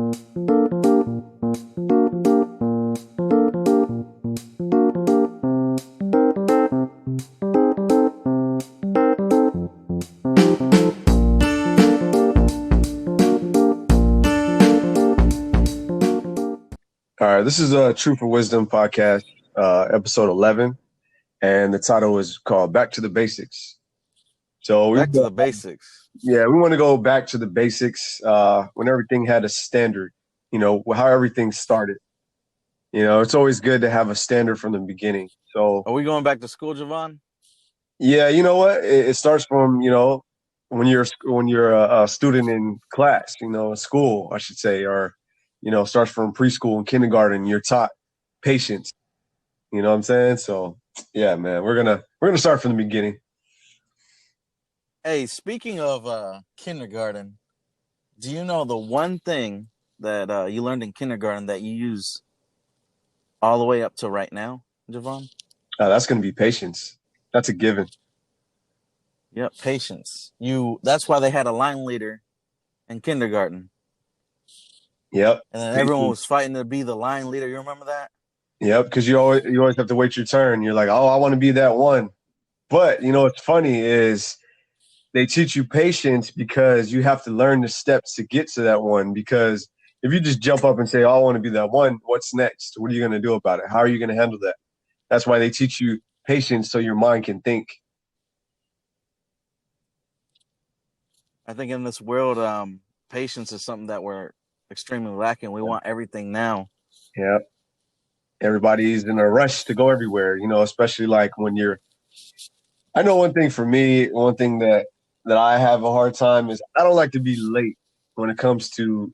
All right, this is a Truth for Wisdom podcast, episode 11, and the title is called "Back to the Basics." So Back to the basics. we want to go back to the basics when everything had a standard. How everything started. It's always good to have a standard from the beginning. So Are we going back to school, Javan? yeah, you know what? It starts from when you're a student in class, in school, I should say, or starts from preschool and kindergarten. You're taught patience. You know what I'm saying? So yeah, man, we're gonna start from the beginning. Hey, speaking of kindergarten, do you know the one thing that you learned in kindergarten that you use all the way up to right now, Javan? That's gonna be patience. That's a given. Yep, patience. That's why they had a line leader in kindergarten. Yep. And then everyone was fighting to be the line leader. You remember that? Yep, because you always have to wait your turn. You're like, oh, I want to be that one. But what's funny is they teach you patience because you have to learn the steps to get to that one. Because if you just jump up and say, oh, I want to be that one, what's next? What are you going to do about it? How are you going to handle that? That's why they teach you patience so your mind can think. I think in this world, patience is something that we're extremely lacking. We want everything now. Yeah. Everybody's in a rush to go everywhere, especially like when I know one thing for me, one thing that I have a hard time is I don't like to be late when it comes to,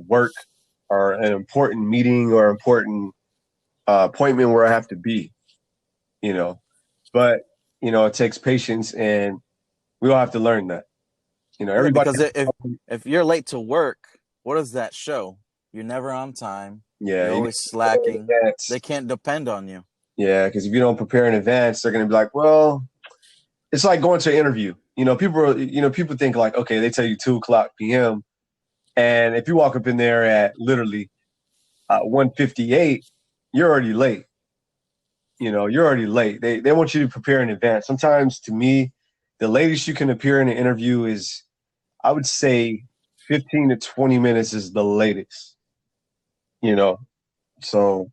work or an important meeting or important appointment where I have to be, but, it takes patience and we all have to learn that, everybody. Because if you're late to work, what does that show? You're never on time. Yeah, you're always slacking. They can't depend on you. Yeah, because if you don't prepare in advance, they're going to be like, well, it's like going to an interview. People think like, okay, they tell you 2:00 p.m. And if you walk up in there at literally 1:58, you're already late. You're already late. They want you to prepare in advance. Sometimes, to me, the latest you can appear in an interview is, I would say, 15 to 20 minutes is the latest. So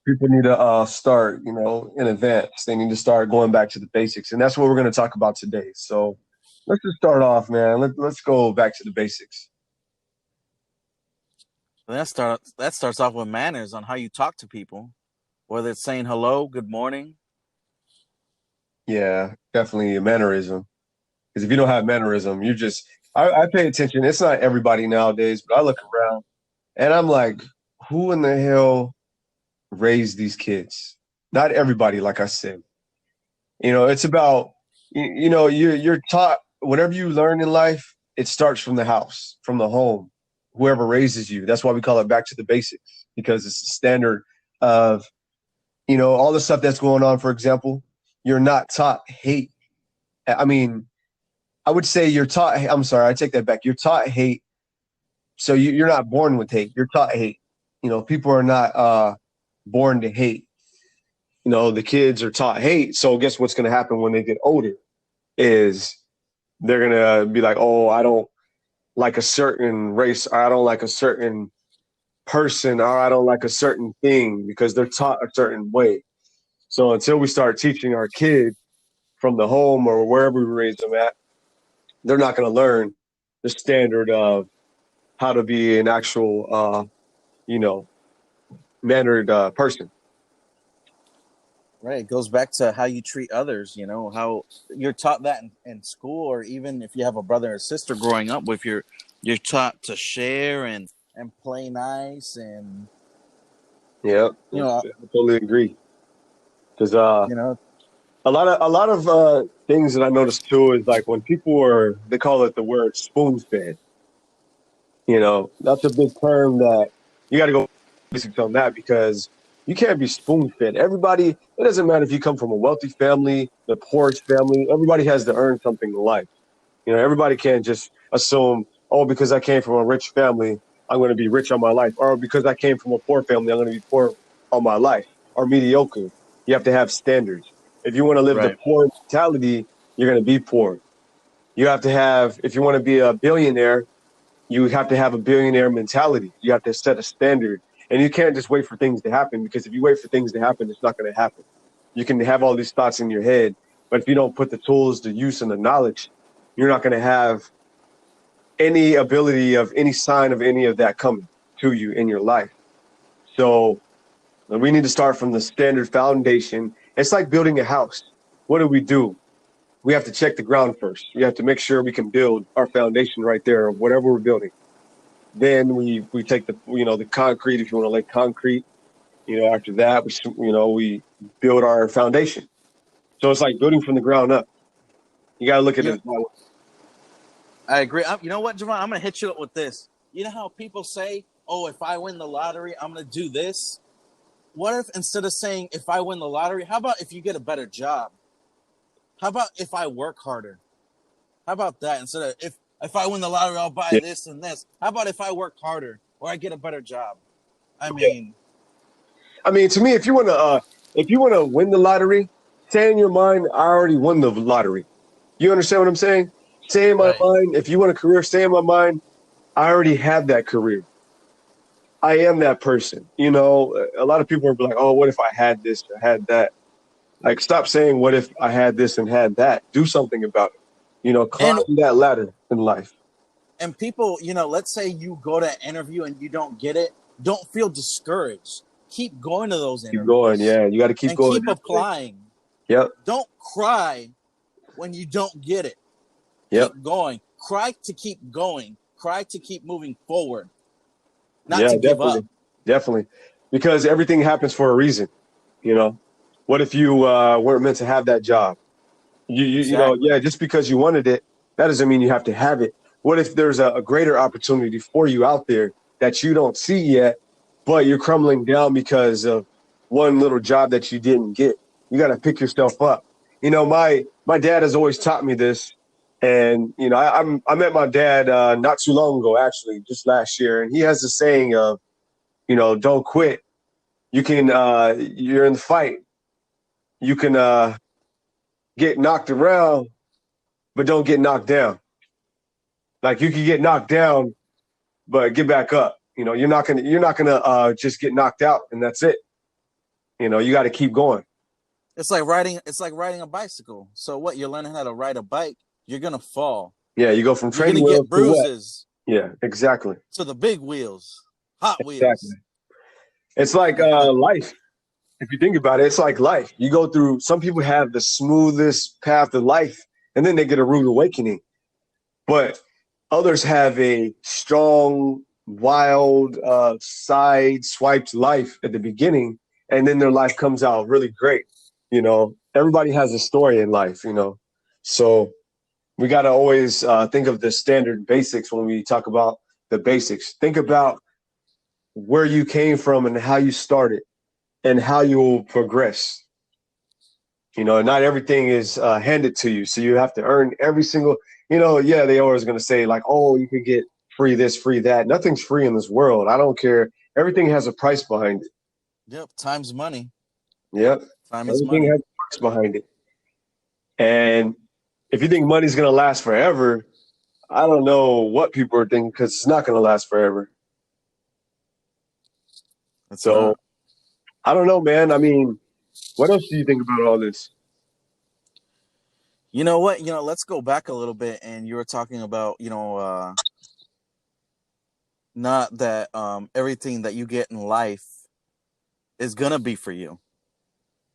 people need to start, in advance. They need to start going back to the basics, and that's what we're going to talk about today. So let's just start off, man. Let's go back to the basics. That starts off with manners on how you talk to people, whether it's saying hello, good morning. Yeah, definitely a mannerism. Because if you don't have mannerism, I pay attention. It's not everybody nowadays, but I look around and I'm like, who in the hell raised these kids? Not everybody, like I said. It's about, you're taught whatever you learn in life, it starts from the house, from the home, whoever raises you. That's why we call it back to the basics, because it's the standard of, all the stuff that's going on. For example, you're not taught hate. I mean, I would say you're taught, I'm sorry, I take that back. You're taught hate. So you're not born with hate. You're taught hate. People are not born to hate. The kids are taught hate. So guess what's going to happen when they get older is they're going to be like, oh, I don't like a certain race, or I don't like a certain person, or I don't like a certain thing, because they're taught a certain way. So until we start teaching our kids from the home or wherever we raise them at, they're not going to learn the standard of how to be an actual, mannered person. Right. It goes back to how you treat others, how you're taught that in school, or even if you have a brother or sister growing up with, you're taught to share and play nice. And yeah, I totally agree. Because a lot of things that I noticed too is like when people they call it the word spoon-fed. That's a big term that you got to go basics on that, because you can't be spoon-fed. Everybody, it doesn't matter if you come from a wealthy family, the poorest family, everybody has to earn something in life. Everybody can't just assume, oh, because I came from a rich family, I'm going to be rich all my life. Or because I came from a poor family, I'm going to be poor all my life. Or mediocre. You have to have standards. If you want to live the Right. poor mentality, you're going to be poor. You have to have, if you want to be a billionaire, you have to have a billionaire mentality. You have to set a standard. And you can't just wait for things to happen, because if you wait for things to happen, it's not going to happen. You can have all these thoughts in your head, but if you don't put the tools, the use, and the knowledge, you're not going to have any ability of any sign of any of that coming to you in your life. So we need to start from the standard foundation. It's like building a house. What do? We have to check the ground first. We have to make sure we can build our foundation right there of whatever we're building. Then we take the the concrete, if you want to lay concrete. After that we build our foundation. So it's like building from the ground up. You got to look at You it know, that way. I agree. You know what, Javon? I'm going to hit you up with this. You know how people say, oh, if I win the lottery, I'm going to do this? What if instead of saying, if I win the lottery, how about if you get a better job? How about if I work harder? How about that? Instead of if I win the lottery, I'll buy Yeah. this and this. How about if I work harder or I get a better job? I Yeah. mean, I mean, to me, if you want to win the lottery, say in your mind, I already won the lottery. You understand what I'm saying? Say in my right. mind, if you want a career, say in my mind, I already have that career. I am that person. A lot of people are like, oh, what if I had this or had that? Like, stop saying, what if I had this and had that? Do something about it. Climb And that ladder in life. people, let's say you go to an interview and you don't get it, don't feel discouraged. Keep going to those Keep going. interviews Yeah, you got to keep and going. keep Definitely. applying. Yep. Don't cry when you don't get it. Yep. Keep going. Cry to keep going. Cry to keep moving forward, not Yeah, to give up. definitely. Definitely. Because everything happens for a reason. You know, what if you weren't meant to have that job? Exactly. Yeah, just because you wanted it, that doesn't mean you have to have it. What if there's a greater opportunity for you out there that you don't see yet, but you're crumbling down because of one little job that you didn't get? You got to pick yourself up. My dad has always taught me this, and I met my dad not too long ago, actually, just last year, and he has the saying of don't quit. You're in the fight. You can get knocked around, but don't get knocked down. Like, you can get knocked down, but get back up. You're not gonna just get knocked out and that's it. You got to keep going. It's like riding. It's like riding a bicycle. So what? You're learning how to ride a bike. You're gonna fall. Yeah, you go from You're training gonna get wheels to what? bruises Yeah, exactly, to the big wheels, Hot exactly. Wheels. It's like life. If you think about it, it's like life. You go through. Some people have the smoothest path of life, and then they get a rude awakening. But others have a strong, wild, side swiped life at the beginning, and then their life comes out really great. Everybody has a story in life. So we got to always think of the standard basics when we talk about the basics. Think about where you came from and how you started and how you will progress. Not everything is handed to you. So you have to earn every single, yeah, they always going to say like, oh, you could get free this, free that. Nothing's free in this world. I don't care. Everything has a price behind it. Yep. Time's money. Yep. Time is Everything money. has a price behind it. And if you think money's going to last forever, I don't know what people are thinking, because it's not going to last forever. It's So not. I don't know, man. I mean, what else do you think about all this? You know what? Let's go back a little bit. And you were talking about, not that everything that you get in life is gonna be for you.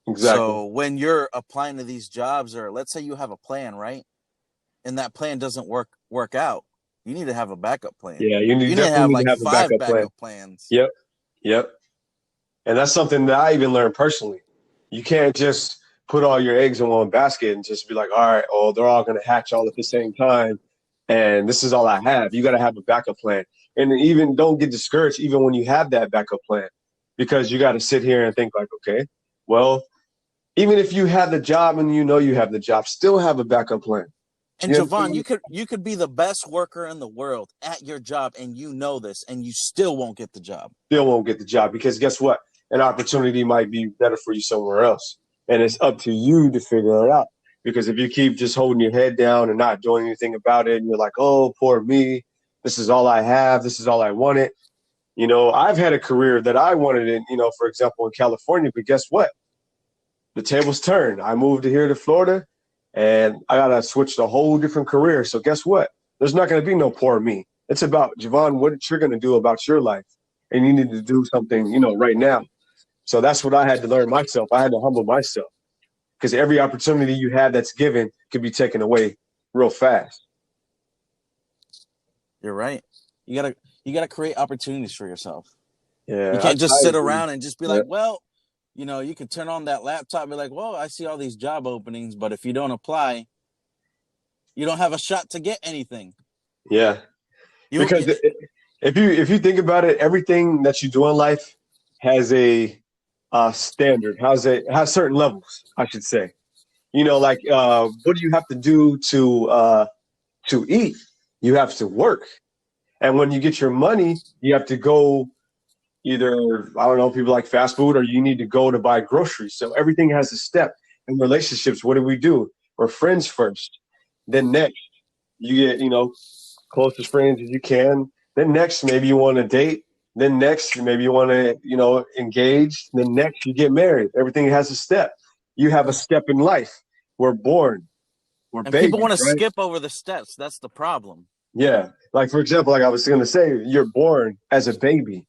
Exactly. So when you're applying to these jobs, or let's say you have a plan, right? And that plan doesn't work out, you need to have a backup plan. Yeah, you You need to definitely have need to like have a 5 backup plan. backup plans. Yep. Yep. And that's something that I even learned personally. You can't just put all your eggs in one basket and just be like, all right, oh, they're all going to hatch all at the same time. And this is all I have. You got to have a backup plan. And even don't get discouraged even when you have that backup plan, because you got to sit here and think like, okay, well, even if you have the job and you have the job, still have a backup plan. And You Javan, understand? you could be the best worker in the world at your job, and you know this, and you still won't get the job. Still won't get the job because guess what? An opportunity might be better for you somewhere else. And it's up to you to figure it out. Because if you keep just holding your head down and not doing anything about it, and you're like, oh, poor me, this is all I have, this is all I wanted. I've had a career that I wanted in, for example, in California, but guess what? The tables turned. I moved here to Florida and I got to switch to a whole different career. So guess what? There's not going to be no poor me. It's about, Javon, what you're going to do about your life. And you need to do something, right now. So that's what I had to learn myself. I had to humble myself because every opportunity you have that's given could be taken away real fast. You're right. You gotta create opportunities for yourself. You Yeah, can't just I sit agree. around and just be Yeah. like, well, you could turn on that laptop and be like, well, I see all these job openings, but if you don't apply, you don't have a shot to get anything. Yeah. You, Because if you think about it, everything that you do in life has a standard, has certain levels, I should say. Like what do you have to do to eat? You have to work, and when you get your money, you have to go either I don't know people like fast food, or you need to go to buy groceries. So everything has a step. In relationships, what do? We're friends first, then next you get closest friends as you can. Then next, maybe you want to date. Then next, maybe you want to, engage. Then next, you get married. Everything has a step. You have a step in life. We're born. We're and people want babies, to right? skip over the steps. That's the problem. Yeah. Like for example, like I was going to say, you're born as a baby.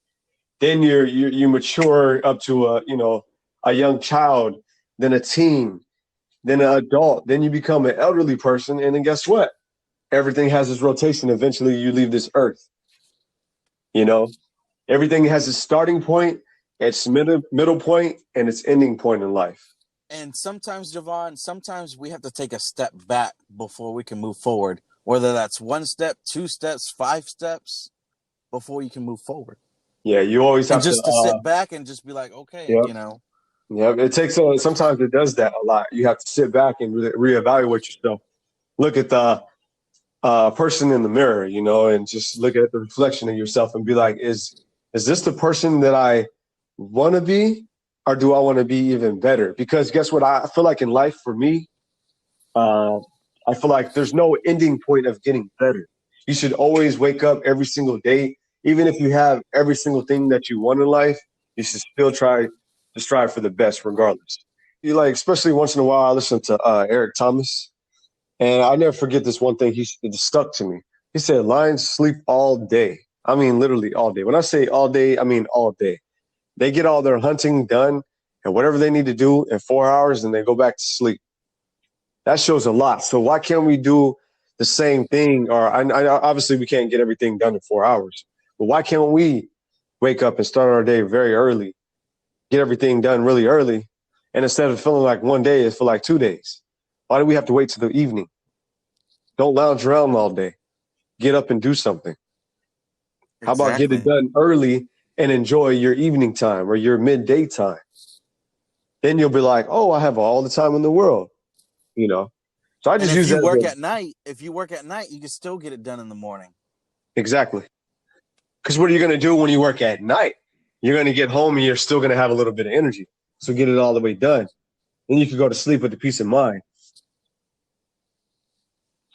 Then you mature up to a young child, then a teen, then an adult. Then you become an elderly person, and then guess what? Everything has its rotation. Eventually, you leave this earth. You know, Everything has a starting point, its middle point, and its ending point in life. And sometimes, Javon, sometimes we have to take a step back before we can move forward. Whether that's one step, two steps, 5 steps, before you can move forward. Yeah, you always And have to. just to sit back and just be like, okay, Yeah, yeah. It takes sometimes it does that a lot. You have to sit back and reevaluate yourself. Look at the person in the mirror, and just look at the reflection of yourself and be like, is this the person that I want to be, or do I want to be even better? Because guess what? I feel like in life for me, uh, I feel like there's no ending point of getting better. You should always wake up every single day, even if you have every single thing that you want in life. You should still try to strive for the best, regardless. You like, especially once in a while, I listen to Eric Thomas, and I never forget this one thing. It stuck to me. He said, "Lions sleep all day." I mean, literally all day. When I say all day, I mean all day. They get all their hunting done and whatever they need to do in 4 hours, and they go back to sleep. That shows a lot. So why can't we do the same thing? Or obviously we can't get everything done in 4 hours, but why can't we wake up and start our day very early, get everything done really early, and instead of feeling like one day, it feel like 2 days? Why do we have to wait till the evening? Don't lounge around all day. Get up and do something. How about get it exactly. done early and enjoy your evening time or your midday time? Then you'll be like, oh, I have all the time in the world, you know? So I And just use that as a, if you work at night, you can still get it done in the morning. exactly. Because what are you going to do when you work at night? You're going to get home and you're still going to have a little bit of energy. So get it all the way done. Then you can go to sleep with the peace of mind.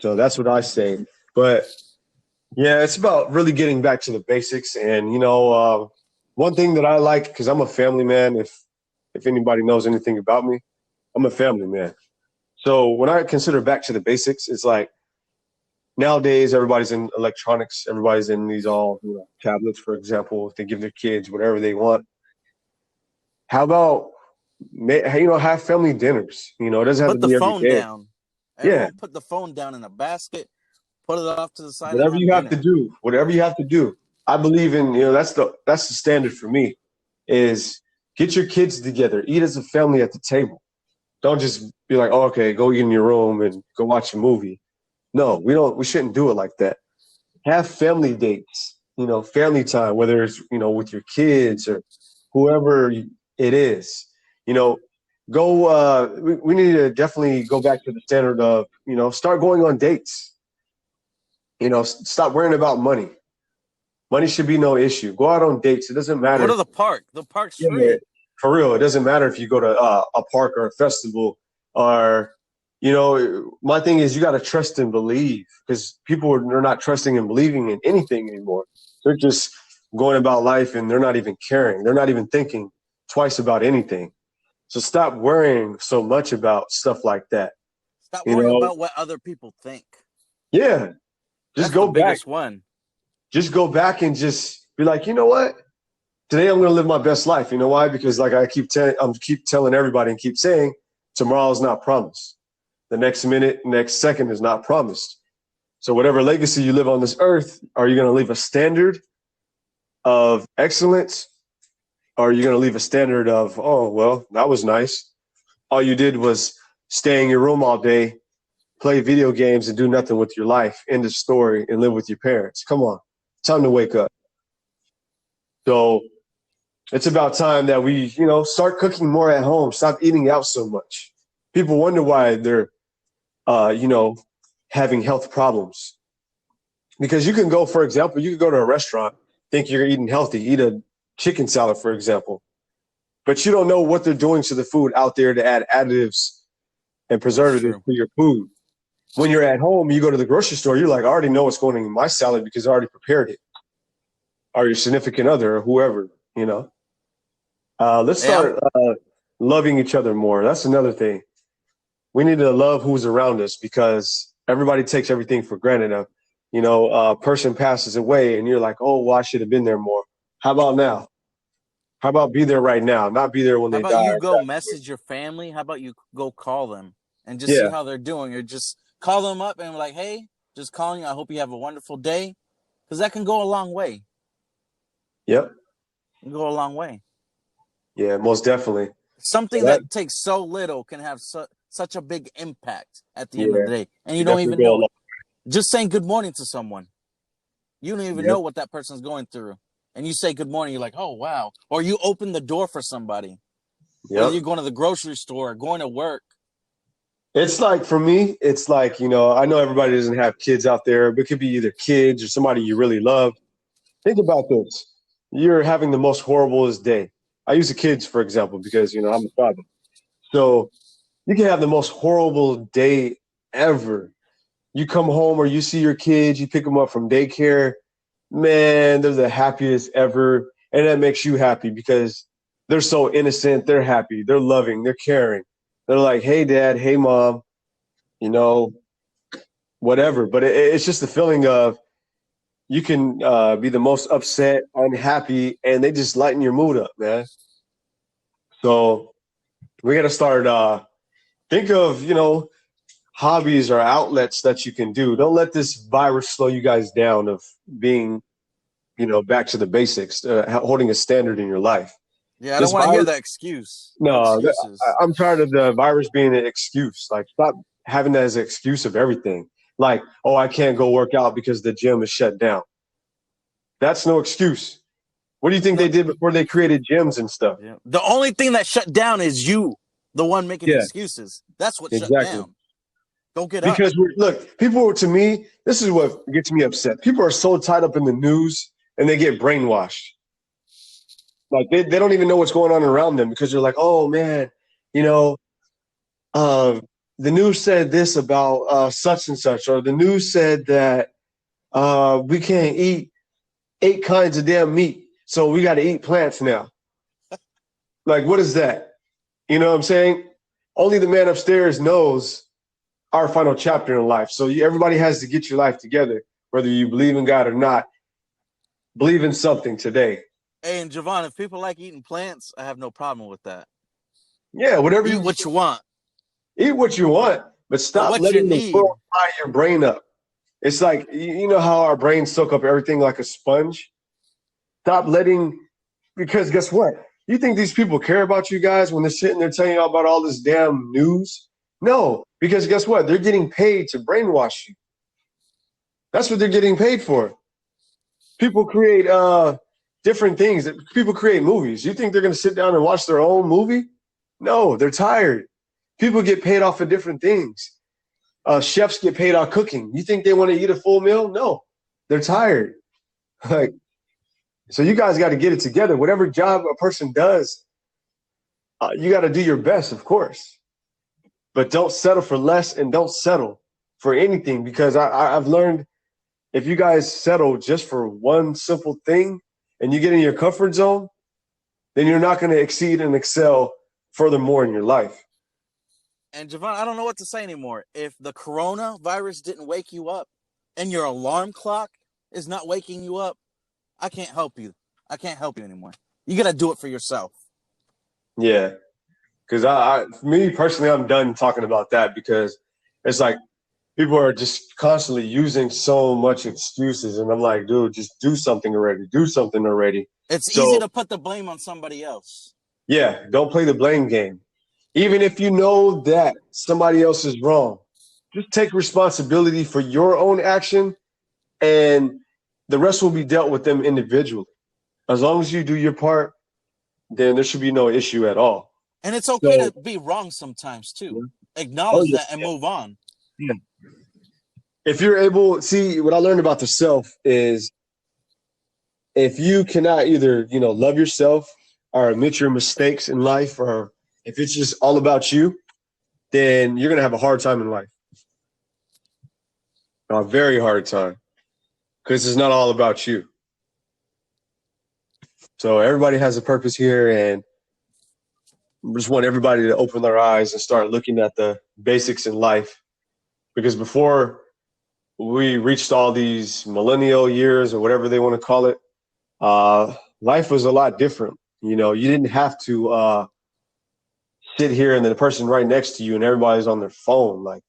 So that's what I say. But yeah, it's about really getting back to the basics. And, one thing that I like, because I'm a family man, if anybody knows anything about me, I'm a family man. So when I consider back to the basics, it's like nowadays everybody's in electronics, everybody's in these all tablets, for example. They give their kids whatever they want. How about have family dinners? It doesn't have to Put the be every phone day. down. Yeah, Everyone put the phone down in a basket, put it off to the side, and whatever have you have to dinner. do, whatever you have to do. I believe in that's the standard for me is get your kids together, eat as a family at the table. Don't just be like, oh, okay, go eat in your room and go watch a movie. No, we don't. We shouldn't do it like that. Have family dates. Family time, whether it's with your kids or whoever it is. You know, go. We need to definitely go back to the standard of, start going on dates. Stop worrying about money. Money should be no issue. Go out on dates. It doesn't Go matter. to the park. The park's Yeah, free. for real. It doesn't matter if you go to a park or a festival or, my thing is you got to trust and believe because they're not trusting and believing in anything anymore. They're just going about life and they're not even caring. They're not even thinking twice about anything. So stop worrying so much about stuff like that. Stop You worrying know, about what other people think. yeah, just That's the go back. biggest one. Just go back and just be like, you know what? Today I'm going to live my best life. You know why? Because like I'm keep telling everybody and keep saying, tomorrow is not promised. The next minute, next second is not promised. So whatever legacy you live on this earth, are you going to leave a standard of excellence? Or are you going to leave a standard of, oh, well, that was nice. All you did was stay in your room all day, play video games and do nothing with your life, end of story, and live with your parents. Come on. Time to wake up. So it's about time that we, start cooking more at home. Stop eating out so much. People wonder why they're, having health problems. Because you can go, for example, you could go to a restaurant, think you're eating healthy, eat a chicken salad, for example, but you don't know what they're doing to the food out there to add additives and That's preservatives true. to your food. When you're at home, you go to the grocery store, you're like, I already know what's going in my salad because I already prepared it. Or your significant other or whoever. Let's Hey, start loving each other more. That's another thing. We need to love who's around us because everybody takes everything for granted. A person passes away and you're like, oh, well, I should have been there more. How about now? How about be there right now, not be there when how they about die? you Or go pass away. message your family? How about you go call them and just see Yeah. how they're doing, or just call them up and be like, hey, just calling you. I hope you have a wonderful day, because that can go a long way. Yep. It can go a long way. Yeah, most definitely. So Something that, that takes so little can have such a big impact at the end of yeah, the day, and you it don't definitely even go know it. along. Just saying good morning to someone, you don't even Yep. know what that person's going through, and you say good morning, you're like, oh wow, or you open the door for somebody, whether Yep. you're going to the grocery store, going to work. It's like for me, it's like, I know everybody doesn't have kids out there, but it could be either kids or somebody you really love. Think about this. You're having the most horriblest day. I use the kids, for example, because, I'm a father. So you can have the most horrible day ever. You come home or you see your kids, you pick them up from daycare. Man, they're the happiest ever. And that makes you happy because they're so innocent. They're happy. They're loving. They're caring. They're like, hey, dad, hey, mom, you know, whatever. But it's just the feeling of you can be the most upset, unhappy, and they just lighten your mood up, man. So we got to start think of, hobbies or outlets that you can do. Don't let this virus slow you guys down of being, back to the basics, holding a standard in your life. Yeah, I don't This want to hear virus, that excuse. No no, excuses. I'm tired of the virus being an excuse. Like, stop having that as an excuse of everything. Like, oh, I can't go work out because the gym is shut down. That's no excuse. What do you think No, they did before they created gyms and stuff? yeah. The only thing that shut down is you, the one making Yeah, excuses. That's what shut exactly. down. Go get up. Because look, people to me, this is what gets me upset. People are so tied up in the news and they get brainwashed. Like they don't even know what's going on around them because they're like, oh man, you know, uh, the news said this about such and such, or the news said that we can't eat 8 kinds of damn meat, so we got to eat plants now. Like, what is that? You know what I'm saying? Only the man upstairs knows our final chapter in life. So everybody has to get your life together, whether you believe in God or not. Believe in something today. Hey, and Javan, if people like eating plants, I have no problem with that. Yeah, whatever Eat you what you want, eat what you want, but but stop what you letting the need. world tie your brain up. It's like you know how our brains soak up everything like a sponge. Stop letting because guess what? You think these people care about you guys when they're sitting there telling you about all this damn news? No, because guess what? They're getting paid to brainwash you. That's what they're getting paid for. People create different things. People create movies. You think they're going to sit down and watch their own movie? No, they're tired. People get paid off of different things. Chefs get paid off cooking. You think they want to eat a full meal? No, they're tired. Like, so you guys got to get it together. Whatever job a person does, you got to do your best, of course, but don't settle for less and don't settle for anything because I've learned if you guys settle just for one simple thing and you get in your comfort zone, then you're not going to exceed and excel furthermore in your life. And Javan, I don't know what to say anymore. If the coronavirus didn't wake you up and your alarm clock is not waking you up, I can't help you. I can't help you anymore. You got to do it for yourself. Yeah. Because me personally, I'm done talking about that because it's like people are just constantly using so much excuses. And I'm like, dude, just do something already. Do something already. It's easy So, to put the blame on somebody else. yeah, don't play the blame game. Even if you know that somebody else is wrong, just take responsibility for your own action and the rest will be dealt with them individually. As long as you do your part, then there should be no issue at all. And it's okay So, to be wrong sometimes too. oh Acknowledge yeah, that and move on. yeah. If you're able, see what I learned about the self is if you cannot either, love yourself or admit your mistakes in life, or if it's just all about you, then you're gonna have a hard time in life. A very hard time. Because it's not all about you. So everybody has a purpose here, and I just want everybody to open their eyes and start looking at the basics in life. Because before we reached all these millennial years or whatever they want to call it, life was a lot different. You didn't have to sit here and then the person right next to you and everybody's on their phone. Like,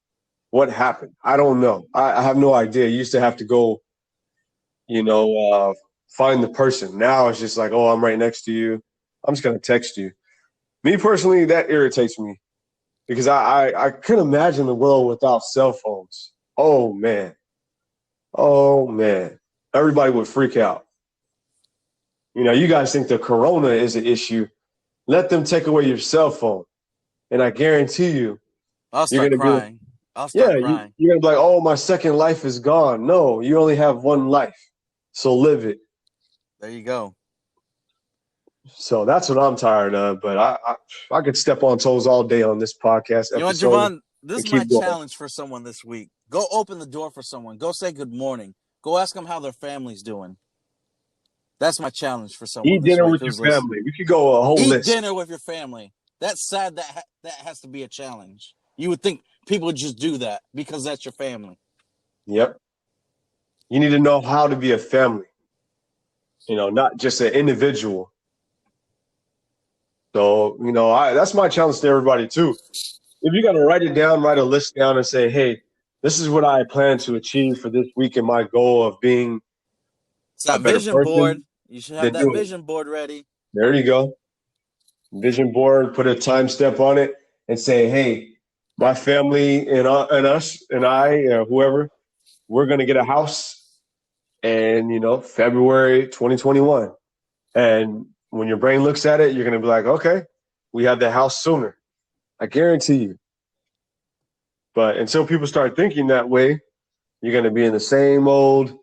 what happened? I don't know. I have no idea. You used to have to go, find the person. Now it's just like, oh, I'm right next to you. I'm just going to text you. Me personally, that irritates me because I couldn't imagine the world without cell phones. Oh, man. Oh, man. Everybody would freak out. You guys think the corona is an issue. Let them take away your cell phone. And I guarantee you, I'll you're start going to be, crying. I'll yeah, start crying. you're going to be like, oh, my second life is gone. No, you only have one life. So live it. There you go. So that's what I'm tired of. But I could step on toes all day on this podcast You know what, episode Javon? This and is my keep going. challenge for someone this week. Go open the door for someone. Go say good morning. Go ask them how their family's doing. That's my challenge for someone Eat this dinner week with your who's listening. family. We could go a whole Eat list. dinner with your family. That's sad. That has to be a challenge. You would think people would just do that because that's your family. Yep. You need to know how to be a family. Not just an individual. So, that's my challenge to everybody too. If you got to write it down, write a list down and say, hey, this is what I plan to achieve for this week and my goal of being It's a that better vision board. person, You should have then that do it. vision board ready. There you go. Vision board, put a time step on it and say, hey, my family and us and I, whoever, we're going to get a house and, February 2021. And when your brain looks at it, you're going to be like, okay, we have the house sooner. I guarantee you. But until people start thinking that way, you're going to be in the same old,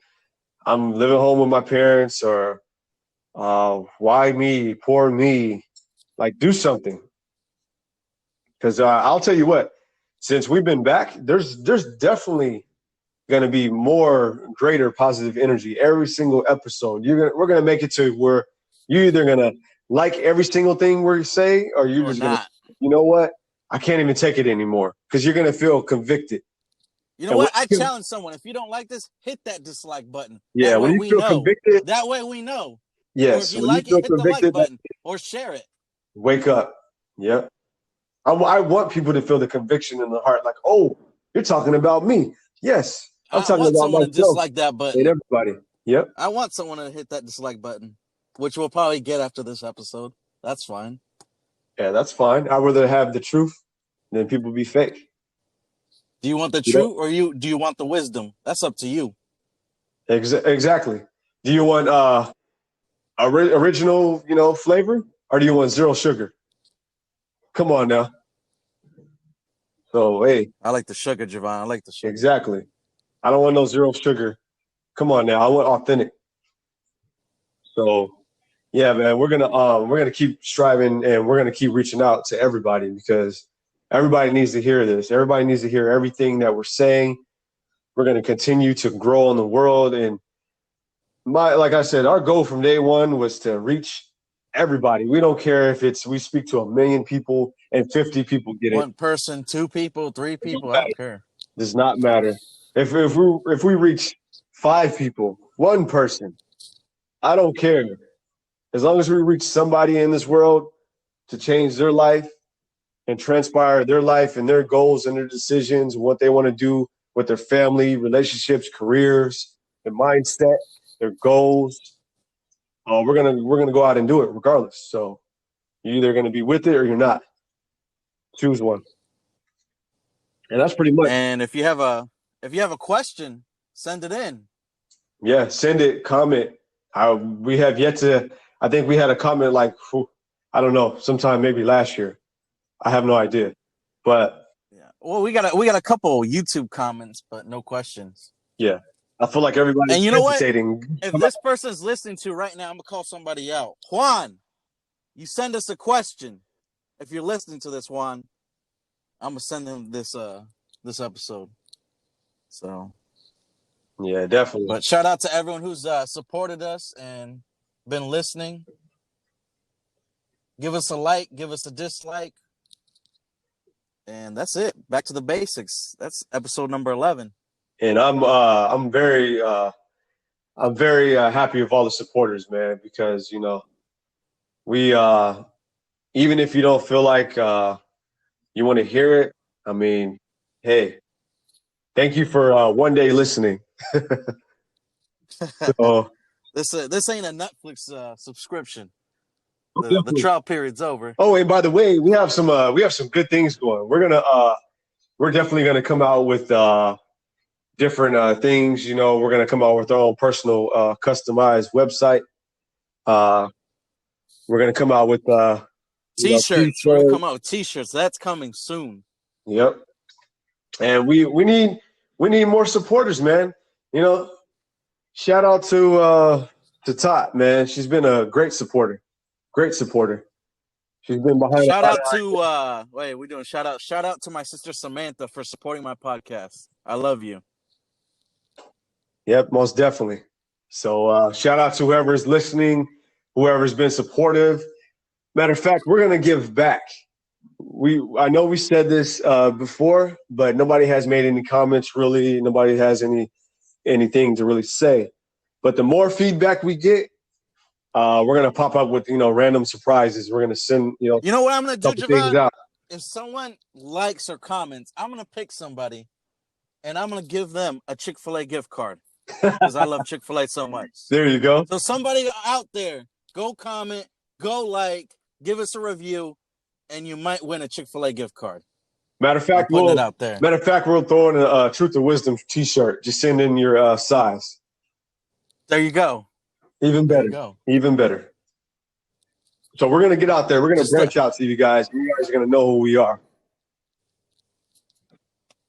I'm living home with my parents, or why me, poor me. Like, do something. Because I'll tell you what, since we've been back, there's definitely going to be more greater positive energy every single episode. We're gonna make it to where you're either gonna like every single thing we say, or you're Or just gonna, not. you know what? I can't even take it anymore because you're gonna feel convicted. You know And what? I challenge someone. If you don't like this, hit that dislike button. yeah, That way when you we feel know. convicted, That way we know. Or if yes, you when you like it, feel hit the like convicted, button or share it. wake up. Yep. I want people to feel the conviction in the heart, like, oh, you're talking about me. Yes, I'm I talking want about someone to myself dislike that and button. everybody. Yep. I want someone to hit that dislike button, which we'll probably get after this episode. That's fine. Yeah, that's fine. I'd rather have the truth than people be fake. Do you want the You know? truth or do you want the wisdom? That's up to you. Exactly. Do you want original, flavor, or do you want zero sugar? Come on now. So hey, I like the sugar, Javan. I like the sugar. exactly. I don't want no zero sugar. Come on now. I want authentic. So yeah, man, we're gonna keep striving and we're gonna keep reaching out to everybody because everybody needs to hear this. Everybody needs to hear everything that we're saying. We're gonna continue to grow in the world. And like I said, our goal from day one was to reach everybody. We don't care if we speak to 1 million people and 50 people get it. One person, 2 people, 3 It don't people. I matter. don't care. Does not matter. If we reach 5 people, 1 person, I don't care. As long as we reach somebody in this world to change their life and transpire their life and their goals and their decisions, what they want to do with their family, relationships, careers, their mindset, their goals, we're gonna go out and do it regardless. So you're either gonna be with it or you're not. Choose one, and that's pretty much. And if you have a question, send it in. Yeah, send it, comment. We have yet to. I think we had a comment like I don't know, sometime maybe last year. I have no idea, but Yeah. Well, we got a couple YouTube comments, but no questions. yeah, I feel like And everybody's you know what? hesitating. If this person's listening to right now, I'm gonna call somebody out. Juan, you send us a question. If you're listening to this, Juan, I'm gonna send them this episode. So Yeah, definitely. but shout out to everyone who's supported us and been listening. Give us a like, give us a dislike, and that's it. Back to the basics. That's episode number 11. And I'm very happy with all the supporters, man, because we even if you don't feel like you want to hear it, I mean, hey, thank you for one day listening. So This ain't a Netflix subscription. The definitely. trial period's over. Oh, and by the way, we have some good things going. We're definitely gonna come out with different things. We're gonna come out with our own personal customized website. We're gonna come out with T-shirts. We're gonna t-shirts. come out with T-shirts. That's coming soon. Yep. And we need more supporters, man. Shout out to Tot, man. She's been a great supporter. Great supporter. She's been behind. Shout out to we're doing shout out to my sister Samantha for supporting my podcast. I love you. Yep, most definitely. So shout out to whoever's listening, whoever's been supportive. Matter of fact, we're gonna give back. I know we said this before, but nobody has made any comments really. Nobody has anything to really say. But the more feedback we get, we're gonna pop up with random surprises. We're gonna send You know what I'm gonna do, couple things Javan? out. If someone likes or comments, I'm gonna pick somebody, and I'm gonna give them a Chick-fil-A gift card because I love Chick-fil-A so much. There you go. So somebody out there, go comment, go like, give us a review, and you might win a Chick-fil-A gift card. Matter of fact, it out there. Matter of fact, we'll throw in a Truth or Wisdom T-shirt. Just send in your size. There you go. Even better. Even better. So we're gonna get out there. We're gonna branch out to you guys. You guys are gonna know who we are.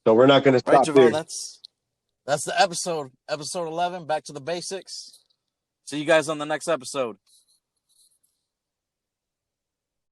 So we're not gonna stop right, Javan, there. That's the episode 11. Back to the basics. See you guys on the next episode.